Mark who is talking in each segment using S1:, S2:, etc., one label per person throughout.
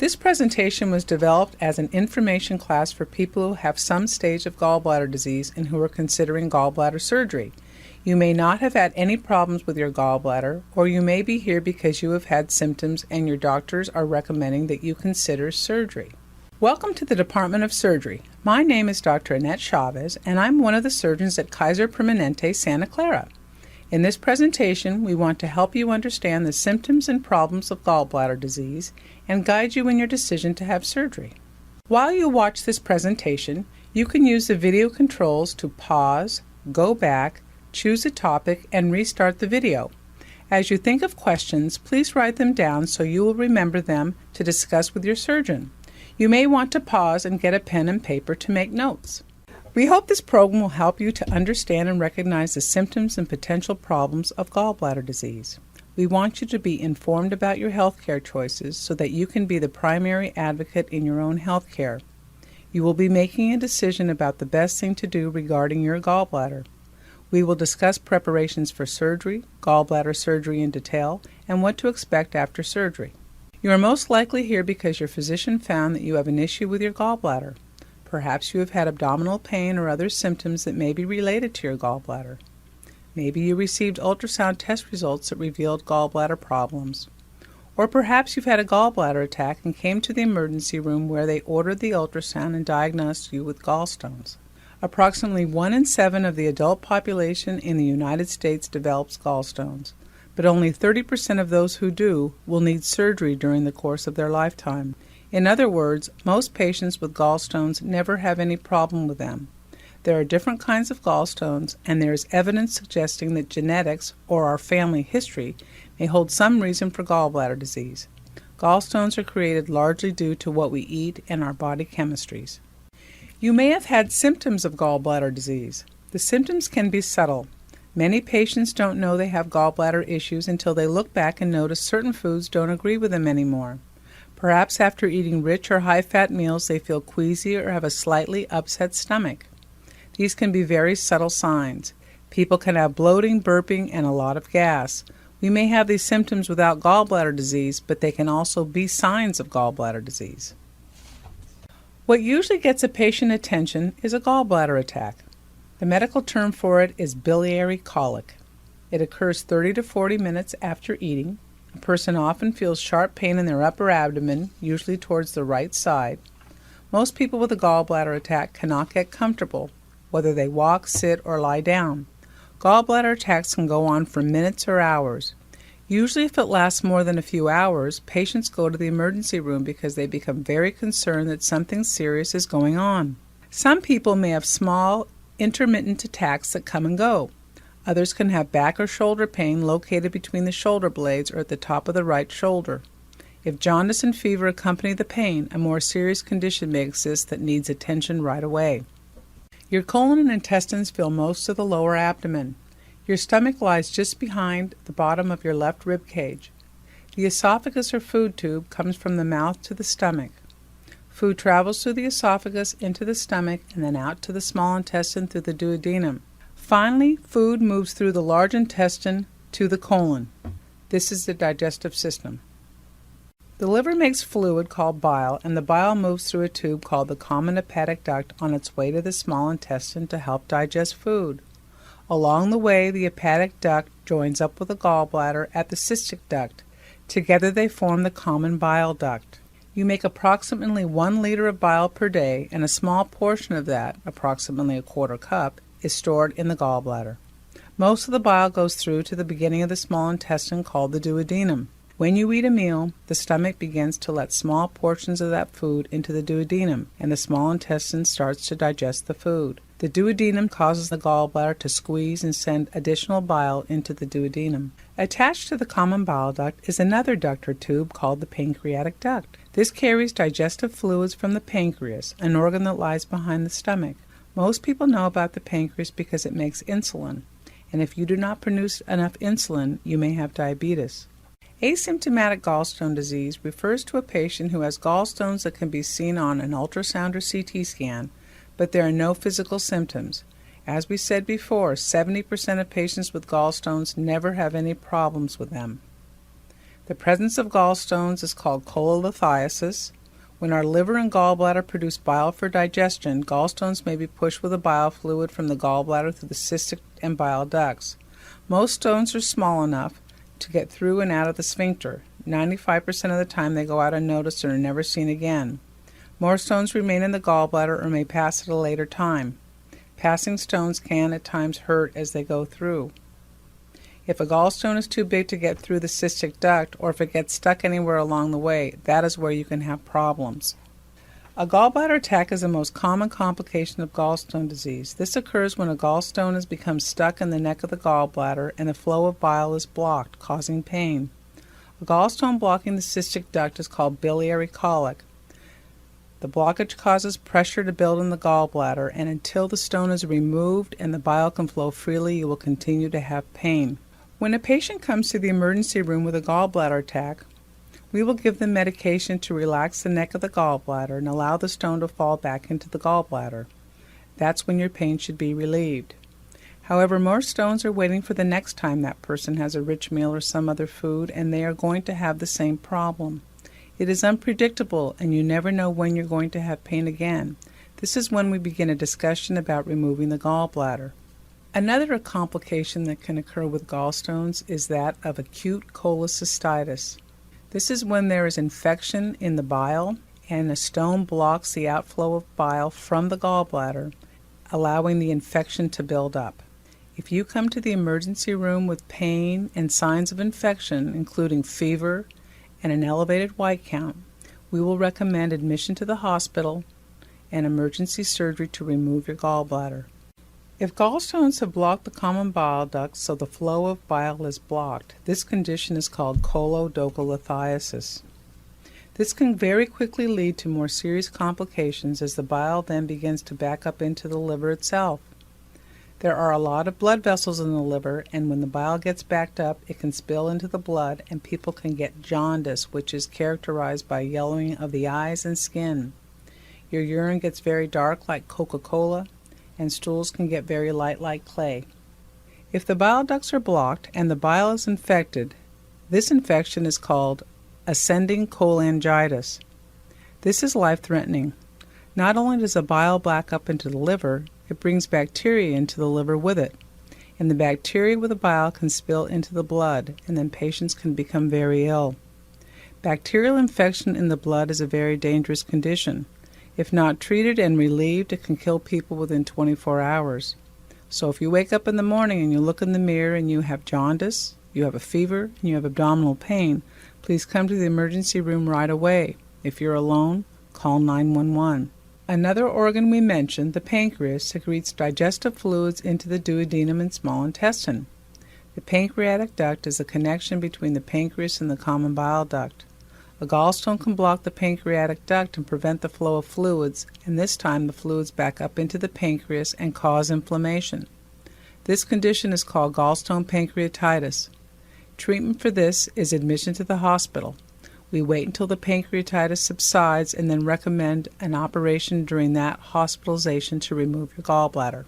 S1: This presentation was developed as an information class for people who have some stage of gallbladder disease and who are considering gallbladder surgery. You may not have had any problems with your gallbladder, or you may be here because you have had symptoms and your doctors are recommending that you consider surgery. Welcome to the Department of Surgery. My name is Dr. Annette Chavez, and I'm one of the surgeons at Kaiser Permanente, Santa Clara. In this presentation, we want to help you understand the symptoms and problems of gallbladder disease and guide you in your decision to have surgery. While you watch this presentation, you can use the video controls to pause, go back, choose a topic, and restart the video. As you think of questions, please write them down so you will remember them to discuss with your surgeon. You may want to pause and get a pen and paper to make notes. We hope this program will help you to understand and recognize the symptoms and potential problems of gallbladder disease. We want you to be informed about your healthcare choices so that you can be the primary advocate in your own healthcare. You will be making a decision about the best thing to do regarding your gallbladder. We will discuss preparations for surgery, gallbladder surgery in detail, and what to expect after surgery. You are most likely here because your physician found that you have an issue with your gallbladder. Perhaps you have had abdominal pain or other symptoms that may be related to your gallbladder. Maybe you received ultrasound test results that revealed gallbladder problems. Or perhaps you've had a gallbladder attack and came to the emergency room where they ordered the ultrasound and diagnosed you with gallstones. Approximately 1 in 7 of the adult population in the United States develops gallstones, but only 30% of those who do will need surgery during the course of their lifetime. In other words, most patients with gallstones never have any problem with them. There are different kinds of gallstones, and there is evidence suggesting that genetics, or our family history, may hold some reason for gallbladder disease. Gallstones are created largely due to what we eat and our body chemistries. You may have had symptoms of gallbladder disease. The symptoms can be subtle. Many patients don't know they have gallbladder issues until they look back and notice certain foods don't agree with them anymore. Perhaps after eating rich or high-fat meals they feel queasy or have a slightly upset stomach. These can be very subtle signs. People can have bloating, burping, and a lot of gas. We may have these symptoms without gallbladder disease, but they can also be signs of gallbladder disease. What usually gets a patient attention is a gallbladder attack. The medical term for it is biliary colic. It occurs 30 to 40 minutes after eating. A person often feels sharp pain in their upper abdomen, usually towards the right side. Most people with a gallbladder attack cannot get comfortable, whether they walk, sit, or lie down. Gallbladder attacks can go on for minutes or hours. Usually if it lasts more than a few hours, patients go to the emergency room because they become very concerned that something serious is going on. Some people may have small, intermittent attacks that come and go. Others can have back or shoulder pain located between the shoulder blades or at the top of the right shoulder. If jaundice and fever accompany the pain, a more serious condition may exist that needs attention right away. Your colon and intestines fill most of the lower abdomen. Your stomach lies just behind the bottom of your left rib cage. The esophagus or food tube comes from the mouth to the stomach. Food travels through the esophagus into the stomach and then out to the small intestine through the duodenum. Finally, food moves through the large intestine to the colon. This is the digestive system. The liver makes fluid called bile, and the bile moves through a tube called the common hepatic duct on its way to the small intestine to help digest food. Along the way, the hepatic duct joins up with the gallbladder at the cystic duct. Together they form the common bile duct. You make approximately 1 liter of bile per day, and a small portion of that, approximately a quarter cup, is stored in the gallbladder. Most of the bile goes through to the beginning of the small intestine called the duodenum. When you eat a meal, the stomach begins to let small portions of that food into the duodenum, and the small intestine starts to digest the food. The duodenum causes the gallbladder to squeeze and send additional bile into the duodenum. Attached to the common bile duct is another duct or tube called the pancreatic duct. This carries digestive fluids from the pancreas, an organ that lies behind the stomach. Most people know about the pancreas because it makes insulin, and if you do not produce enough insulin, you may have diabetes. Asymptomatic gallstone disease refers to a patient who has gallstones that can be seen on an ultrasound or CT scan, but there are no physical symptoms. As we said before, 70% of patients with gallstones never have any problems with them. The presence of gallstones is called cholecystectomy. When our liver and gallbladder produce bile for digestion, gallstones may be pushed with a bile fluid from the gallbladder through the cystic and bile ducts. Most stones are small enough to get through and out of the sphincter. 95% of the time they go out unnoticed and are never seen again. More stones remain in the gallbladder or may pass at a later time. Passing stones can at times hurt as they go through. If a gallstone is too big to get through the cystic duct, or if it gets stuck anywhere along the way, that is where you can have problems. A gallbladder attack is the most common complication of gallstone disease. This occurs when a gallstone has become stuck in the neck of the gallbladder and the flow of bile is blocked, causing pain. A gallstone blocking the cystic duct is called biliary colic. The blockage causes pressure to build in the gallbladder, and until the stone is removed and the bile can flow freely, you will continue to have pain. When a patient comes to the emergency room with a gallbladder attack, we will give them medication to relax the neck of the gallbladder and allow the stone to fall back into the gallbladder. That's when your pain should be relieved. However, most stones are waiting for the next time that person has a rich meal or some other food, and they are going to have the same problem. It is unpredictable, and you never know when you're going to have pain again. This is when we begin a discussion about removing the gallbladder. Another complication that can occur with gallstones is that of acute cholecystitis. This is when there is infection in the bile and a stone blocks the outflow of bile from the gallbladder, allowing the infection to build up. If you come to the emergency room with pain and signs of infection, including fever and an elevated white count, we will recommend admission to the hospital and emergency surgery to remove your gallbladder. If gallstones have blocked the common bile ducts so the flow of bile is blocked, this condition is called choledocholithiasis. This can very quickly lead to more serious complications as the bile then begins to back up into the liver itself. There are a lot of blood vessels in the liver, and when the bile gets backed up, it can spill into the blood and people can get jaundice, which is characterized by yellowing of the eyes and skin. Your urine gets very dark like Coca-Cola, and stools can get very light like clay. If the bile ducts are blocked and the bile is infected, this infection is called ascending cholangitis. This is life-threatening. Not only does the bile back up into the liver, it brings bacteria into the liver with it, and the bacteria with the bile can spill into the blood, and then patients can become very ill. Bacterial infection in the blood is a very dangerous condition. If not treated and relieved, it can kill people within 24 hours. So if you wake up in the morning and you look in the mirror and you have jaundice, you have a fever, and you have abdominal pain, please come to the emergency room right away. If you're alone, call 911. Another organ we mentioned, the pancreas, secretes digestive fluids into the duodenum and small intestine. The pancreatic duct is the connection between the pancreas and the common bile duct. A gallstone can block the pancreatic duct and prevent the flow of fluids, and this time the fluids back up into the pancreas and cause inflammation. This condition is called gallstone pancreatitis. Treatment for this is admission to the hospital. We wait until the pancreatitis subsides and then recommend an operation during that hospitalization to remove your gallbladder.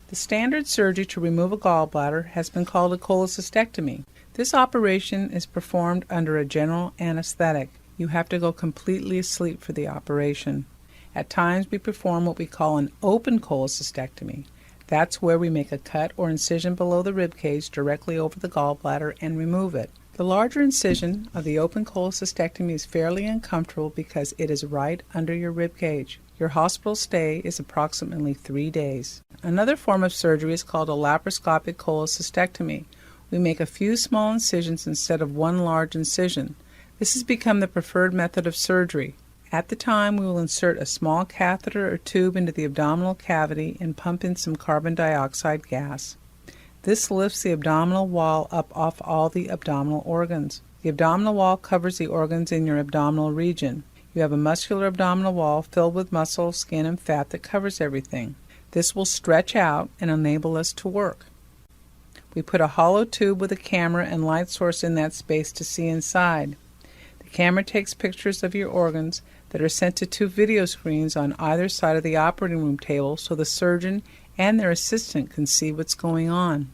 S1: The standard surgery to remove a gallbladder has been called a cholecystectomy. This operation is performed under a general anesthetic. You have to go completely asleep for the operation. At times we perform what we call an open cholecystectomy. That's where we make a cut or incision below the rib cage directly over the gallbladder and remove it. The larger incision of the open cholecystectomy is fairly uncomfortable because it is right under your rib cage. Your hospital stay is approximately 3 days. Another form of surgery is called a laparoscopic cholecystectomy. We make a few small incisions instead of one large incision. This has become the preferred method of surgery. At the time, we will insert a small catheter or tube into the abdominal cavity and pump in some carbon dioxide gas. This lifts the abdominal wall up off all the abdominal organs. The abdominal wall covers the organs in your abdominal region. You have a muscular abdominal wall filled with muscle, skin, and fat that covers everything. This will stretch out and enable us to work. We put a hollow tube with a camera and light source in that space to see inside. The camera takes pictures of your organs that are sent to 2 video screens on either side of the operating room table so the surgeon and their assistant can see what's going on.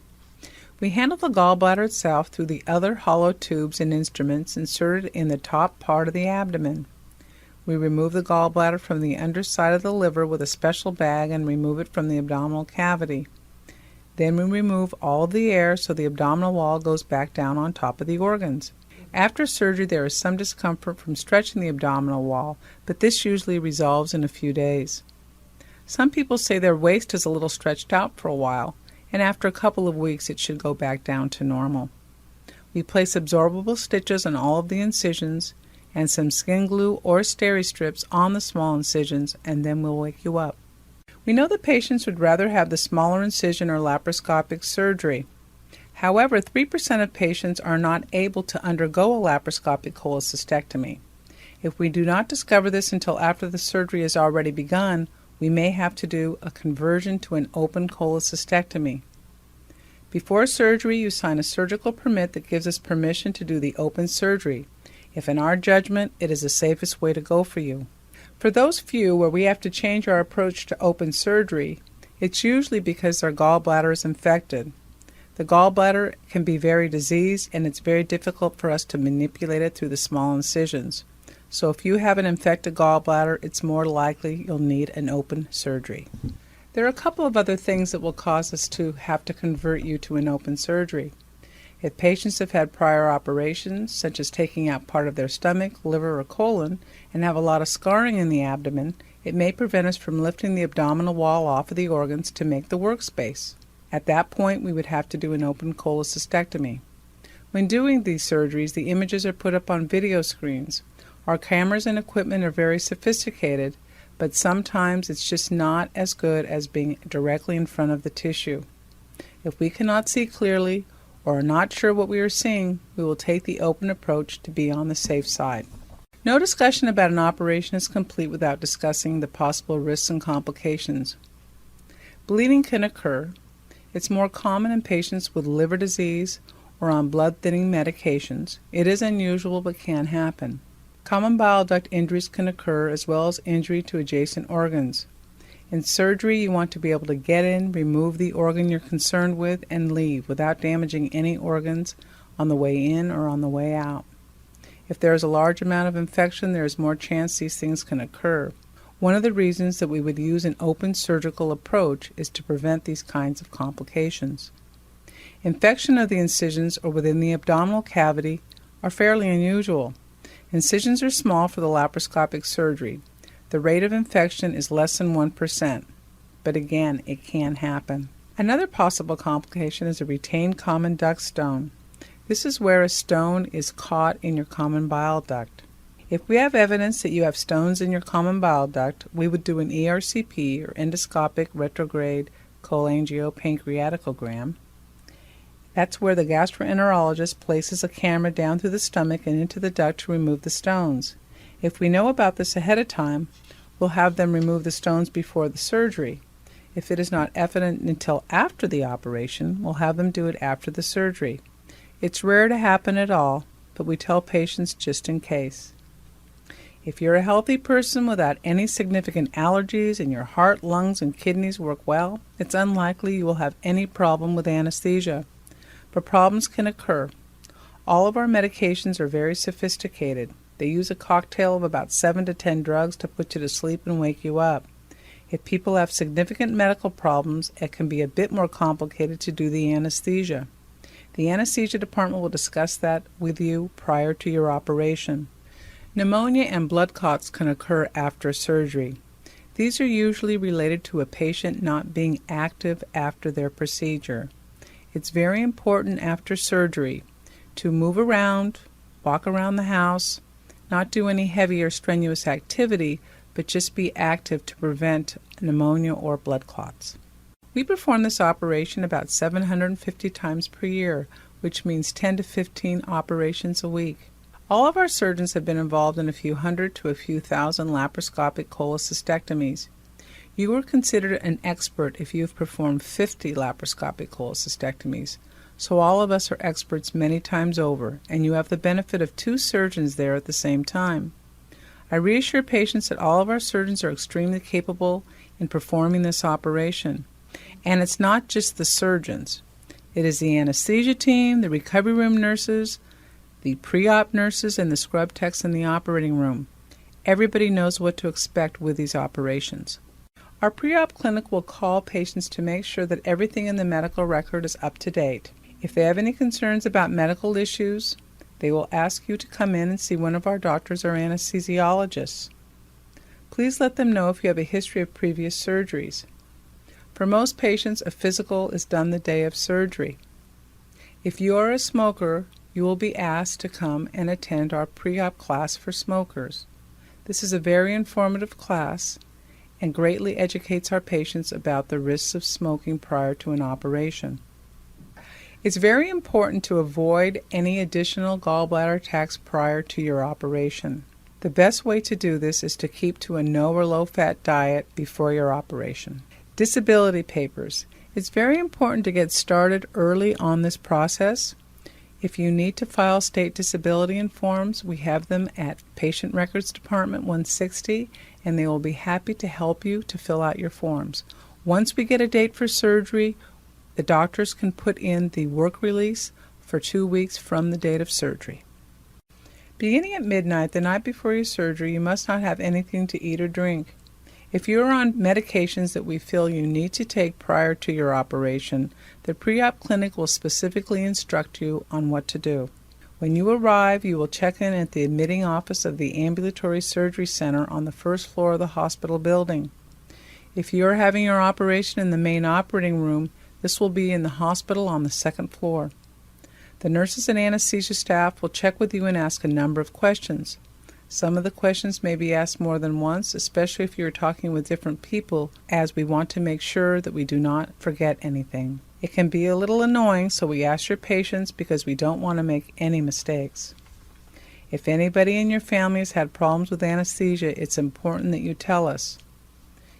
S1: We handle the gallbladder itself through the other hollow tubes and instruments inserted in the top part of the abdomen. We remove the gallbladder from the underside of the liver with a special bag and remove it from the abdominal cavity. Then we remove all of the air so the abdominal wall goes back down on top of the organs. After surgery, there is some discomfort from stretching the abdominal wall, but this usually resolves in a few days. Some people say their waist is a little stretched out for a while, and after a couple of weeks it should go back down to normal. We place absorbable stitches on all of the incisions and some skin glue or steri strips on the small incisions, and then we'll wake you up. We know that patients would rather have the smaller incision or laparoscopic surgery. However, 3% of patients are not able to undergo a laparoscopic cholecystectomy. If we do not discover this until after the surgery has already begun, we may have to do a conversion to an open cholecystectomy. Before surgery, you sign a surgical permit that gives us permission to do the open surgery, if in our judgment it is the safest way to go for you. For those few where we have to change our approach to open surgery, it's usually because their gallbladder is infected. The gallbladder can be very diseased, and it's very difficult for us to manipulate it through the small incisions. So if you have an infected gallbladder, it's more likely you'll need an open surgery. There are a couple of other things that will cause us to have to convert you to an open surgery. If patients have had prior operations, such as taking out part of their stomach, liver, or colon, and have a lot of scarring in the abdomen, it may prevent us from lifting the abdominal wall off of the organs to make the workspace. At that point, we would have to do an open cholecystectomy. When doing these surgeries, the images are put up on video screens. Our cameras and equipment are very sophisticated, but sometimes it's just not as good as being directly in front of the tissue. If we cannot see clearly, or are not sure what we are seeing, we will take the open approach to be on the safe side. No discussion about an operation is complete without discussing the possible risks and complications. Bleeding can occur. It's more common in patients with liver disease or on blood-thinning medications. It is unusual but can happen. Common bile duct injuries can occur, as well as injury to adjacent organs. In surgery, you want to be able to get in, remove the organ you're concerned with, and leave without damaging any organs on the way in or on the way out. If there is a large amount of infection, there is more chance these things can occur. One of the reasons that we would use an open surgical approach is to prevent these kinds of complications. Infection of the incisions or within the abdominal cavity are fairly unusual. Incisions are small for the laparoscopic surgery. The rate of infection is less than 1%, but again, it can happen. Another possible complication is a retained common duct stone. This is where a stone is caught in your common bile duct. If we have evidence that you have stones in your common bile duct, we would do an ERCP, or endoscopic retrograde cholangiopancreaticogram. That's where the gastroenterologist places a camera down through the stomach and into the duct to remove the stones. If we know about this ahead of time, we'll have them remove the stones before the surgery. If it is not evident until after the operation, we'll have them do it after the surgery. It's rare to happen at all, but we tell patients just in case. If you're a healthy person without any significant allergies and your heart, lungs, and kidneys work well, it's unlikely you will have any problem with anesthesia. But problems can occur. All of our medications are very sophisticated. They use a cocktail of about 7 to 10 drugs to put you to sleep and wake you up. If people have significant medical problems, it can be a bit more complicated to do the anesthesia. The anesthesia department will discuss that with you prior to your operation. Pneumonia and blood clots can occur after surgery. These are usually related to a patient not being active after their procedure. It's very important after surgery to move around, walk around the house, not do any heavy or strenuous activity, but just be active to prevent pneumonia or blood clots. We perform this operation about 750 times per year, which means 10 to 15 operations a week. All of our surgeons have been involved in a few hundred to a few thousand laparoscopic cholecystectomies. You are considered an expert if you have performed 50 laparoscopic cholecystectomies. So all of us are experts many times over, and you have the benefit of 2 surgeons there at the same time. I reassure patients that all of our surgeons are extremely capable in performing this operation. And it's not just the surgeons. It is the anesthesia team, the recovery room nurses, the pre-op nurses, and the scrub techs in the operating room. Everybody knows what to expect with these operations. Our pre-op clinic will call patients to make sure that everything in the medical record is up to date. If they have any concerns about medical issues, they will ask you to come in and see one of our doctors or anesthesiologists. Please let them know if you have a history of previous surgeries. For most patients, a physical is done the day of surgery. If you are a smoker, you will be asked to come and attend our pre-op class for smokers. This is a very informative class and greatly educates our patients about the risks of smoking prior to an operation. It's very important to avoid any additional gallbladder attacks prior to your operation. The best way to do this is to keep to a no or low-fat diet before your operation. Disability papers. It's very important to get started early on this process. If you need to file state disability forms, we have them at Patient Records Department 160, and they will be happy to help you to fill out your forms. Once we get a date for surgery, the doctors can put in the work release for 2 weeks from the date of surgery. Beginning at midnight, the night before your surgery, you must not have anything to eat or drink. If you are on medications that we feel you need to take prior to your operation, the pre-op clinic will specifically instruct you on what to do. When you arrive, you will check in at the admitting office of the Ambulatory Surgery Center on the first floor of the hospital building. If you are having your operation in the main operating room, this will be in the hospital on the second floor. The nurses and anesthesia staff will check with you and ask a number of questions. Some of the questions may be asked more than once, especially if you are talking with different people, as we want to make sure that we do not forget anything. It can be a little annoying, so we ask your patience because we don't want to make any mistakes. If anybody in your family has had problems with anesthesia, it's important that you tell us.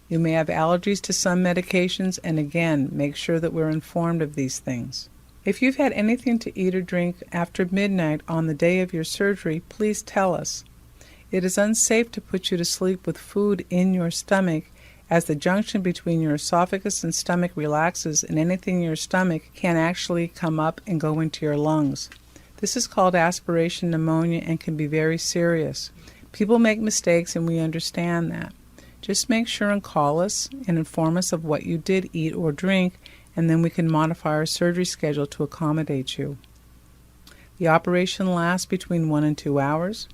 S1: You may have allergies to some medications, and again, make sure that we're informed of these things. If you've had anything to eat or drink after midnight on the day of your surgery, please tell us. It is unsafe to put you to sleep with food in your stomach, as the junction between your esophagus and stomach relaxes and anything in your stomach can actually come up and go into your lungs. This is called aspiration pneumonia and can be very serious. People make mistakes and we understand that. Just make sure and call us and inform us of what you did eat or drink, and then we can modify our surgery schedule to accommodate you. The operation lasts between 1 and 2 hours.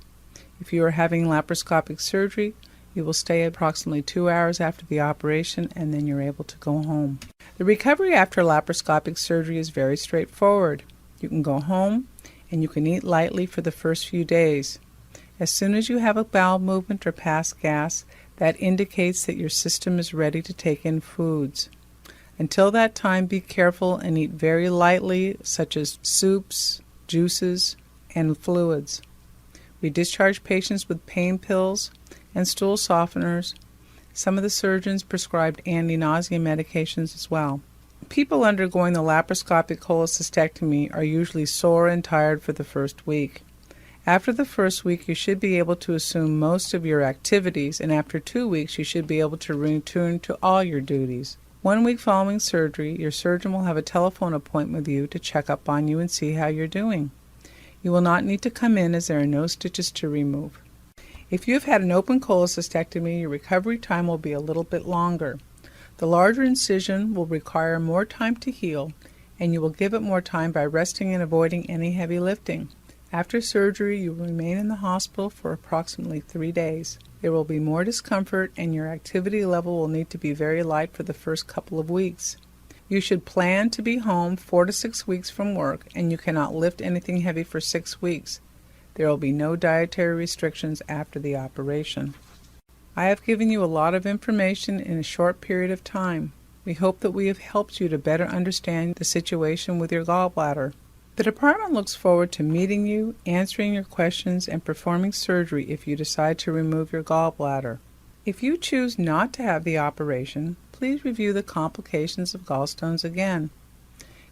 S1: If you are having laparoscopic surgery, you will stay approximately 2 hours after the operation, and then you're able to go home. The recovery after laparoscopic surgery is very straightforward. You can go home, and you can eat lightly for the first few days. As soon as you have a bowel movement or pass gas, that indicates that your system is ready to take in foods. Until that time, be careful and eat very lightly, such as soups, juices, and fluids. We discharge patients with pain pills and stool softeners. Some of the surgeons prescribed anti-nausea medications as well. People undergoing the laparoscopic cholecystectomy are usually sore and tired for the first week. After the first week, you should be able to assume most of your activities, and after 2 weeks, you should be able to return to all your duties. 1 week following surgery, your surgeon will have a telephone appointment with you to check up on you and see how you're doing. You will not need to come in as there are no stitches to remove. If you have had an open cholecystectomy, your recovery time will be a little bit longer. The larger incision will require more time to heal, and you will give it more time by resting and avoiding any heavy lifting. After surgery, you will remain in the hospital for approximately 3 days. There will be more discomfort, and your activity level will need to be very light for the first couple of weeks. You should plan to be home 4 to 6 weeks from work, and you cannot lift anything heavy for 6 weeks. There will be no dietary restrictions after the operation. I have given you a lot of information in a short period of time. We hope that we have helped you to better understand the situation with your gallbladder. The department looks forward to meeting you, answering your questions, and performing surgery if you decide to remove your gallbladder. If you choose not to have the operation, please review the complications of gallstones again.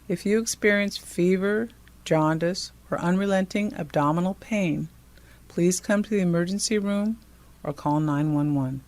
S1: If you experience fever, jaundice, or unrelenting abdominal pain, please come to the emergency room or call 911.